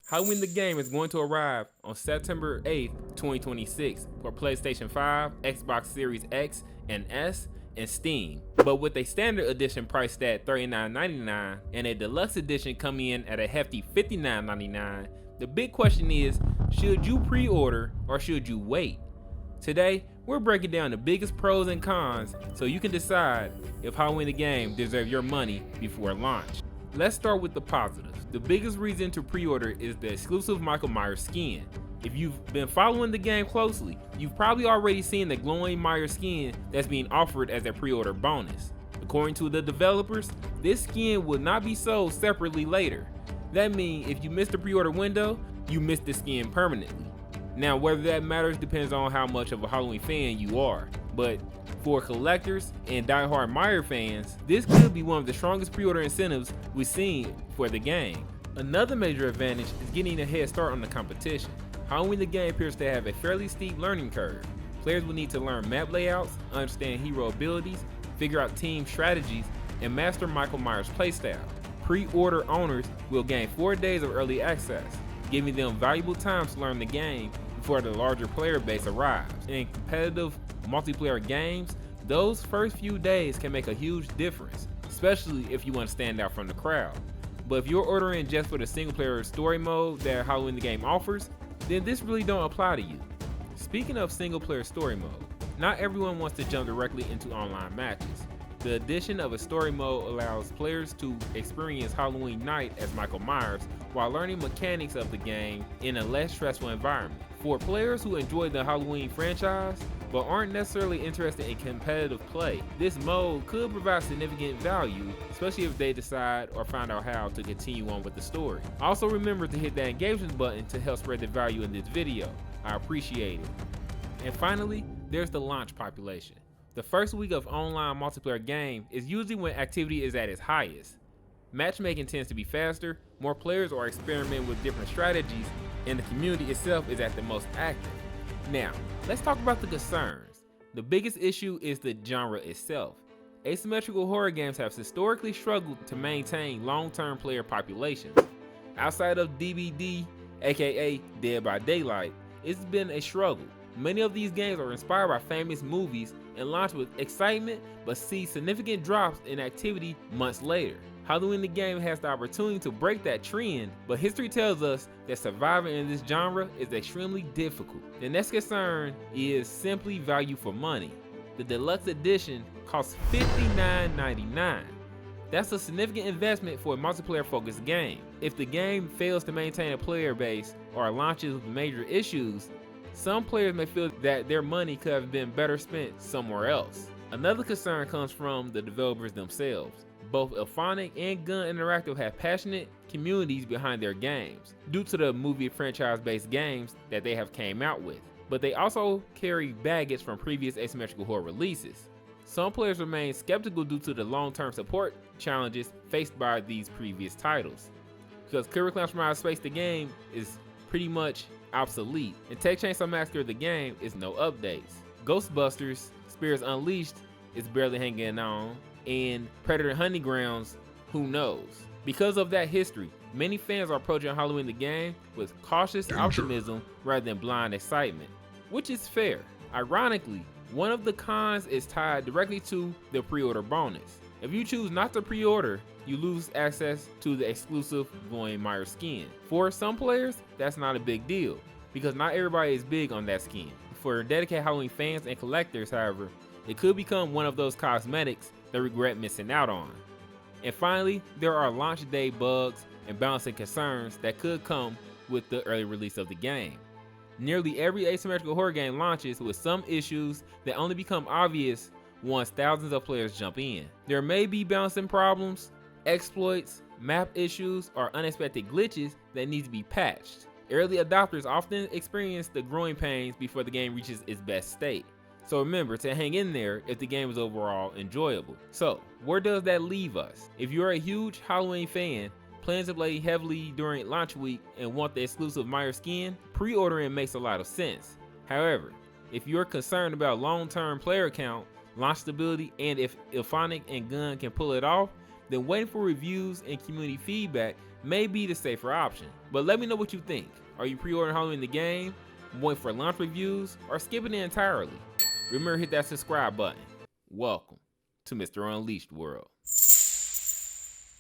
Halloween the Game is going to arrive on September 8th, 2026 for PlayStation 5, Xbox Series X and S, and Steam, but with a standard edition priced at $39.99 and a deluxe edition coming in at a hefty $59.99, the big question is, should you pre-order or should you wait? Today, we're breaking down the biggest pros and cons so you can decide if Halloween the Game deserves your money before launch. Let's start with the positives. The biggest reason to pre-order is the exclusive Michael Myers skin. If you've been following the game closely, you've probably already seen the glowing Myers skin that's being offered as a pre-order bonus. According to the developers, this skin will not be sold separately later. That means if you missed the pre-order window, you missed the skin permanently. Now, whether that matters depends on how much of a Halloween fan you are, but for collectors and die-hard Myers fans, this could be one of the strongest pre-order incentives we've seen for the game. Another major advantage is getting a head start on the competition. Halloween the Game appears to have a fairly steep learning curve. Players will need to learn map layouts, understand hero abilities, figure out team strategies, and master Michael Myers' playstyle. Pre-order owners will gain 4 days of early access, giving them valuable time to learn the game before the larger player base arrives. In competitive multiplayer games, those first few days can make a huge difference, especially if you want to stand out from the crowd. But if you're ordering just for the single player story mode that Halloween the Game offers, then this really don't apply to you. Speaking of single player story mode, not everyone wants to jump directly into online matches. The addition of a story mode allows players to experience Halloween night as Michael Myers while learning mechanics of the game in a less stressful environment. For players who enjoy the Halloween franchise but aren't necessarily interested in competitive play, this mode could provide significant value, especially if they decide or find out how to continue on with the story. Also remember to hit that engagement button to help spread the value in this video. I appreciate it. And finally, there's the launch population. The first week of online multiplayer game is usually when activity is at its highest. Matchmaking tends to be faster, more players are experimenting with different strategies, and the community itself is at the most active. Now, let's talk about the concerns. The biggest issue is the genre itself. Asymmetrical horror games have historically struggled to maintain long-term player populations. Outside of DBD, aka Dead by Daylight, it's been a struggle. Many of these games are inspired by famous movies and launch with excitement but see significant drops in activity months later. Halloween the Game has the opportunity to break that trend, but history tells us that surviving in this genre is extremely difficult. The next concern is simply value for money. The Deluxe Edition costs $59.99. That's a significant investment for a multiplayer-focused game. If the game fails to maintain a player base or launches with major issues, some players may feel that their money could have been better spent somewhere else. Another concern comes from the developers themselves. Both IllFonic and Gun Interactive have passionate communities behind their games due to the movie franchise-based games that they have came out with, but they also carry baggage from previous asymmetrical horror releases. Some players remain skeptical due to the long-term support challenges faced by these previous titles, because Killer Clowns from Outer Space the game is pretty much obsolete, and Texas Chainsaw Massacre the game is no updates. Ghostbusters Spirits Unleashed is barely hanging on, and Predator Hunting Grounds, who knows? Because of that history, many fans are approaching Halloween the Game with cautious optimism rather than blind excitement, which is fair. Ironically, one of the cons is tied directly to the pre-order bonus. If you choose not to pre-order, you lose access to the exclusive glowing Myers skin. For some players, that's not a big deal, because not everybody is big on that skin. For dedicated Halloween fans and collectors, however, it could become one of those cosmetics they regret missing out on. And finally, there are launch day bugs and balancing concerns that could come with the early release of the game. Nearly every asymmetrical horror game launches with some issues that only become obvious once thousands of players jump in. There may be balancing problems, exploits, map issues, or unexpected glitches that need to be patched. Early adopters often experience the growing pains before the game reaches its best state. So remember to hang in there if the game is overall enjoyable. So where does that leave us? If you're a huge Halloween fan, plans to play heavily during launch week and want the exclusive Myers skin, pre-ordering makes a lot of sense. However, if you're concerned about long-term player count, launch stability, and if IllFonic and Gun can pull it off, then waiting for reviews and community feedback may be the safer option. But let me know what you think. Are you pre-ordering Halloween the game, waiting for launch reviews, or skipping it entirely? Remember to hit that subscribe button. Welcome to Mr. Unleashed World.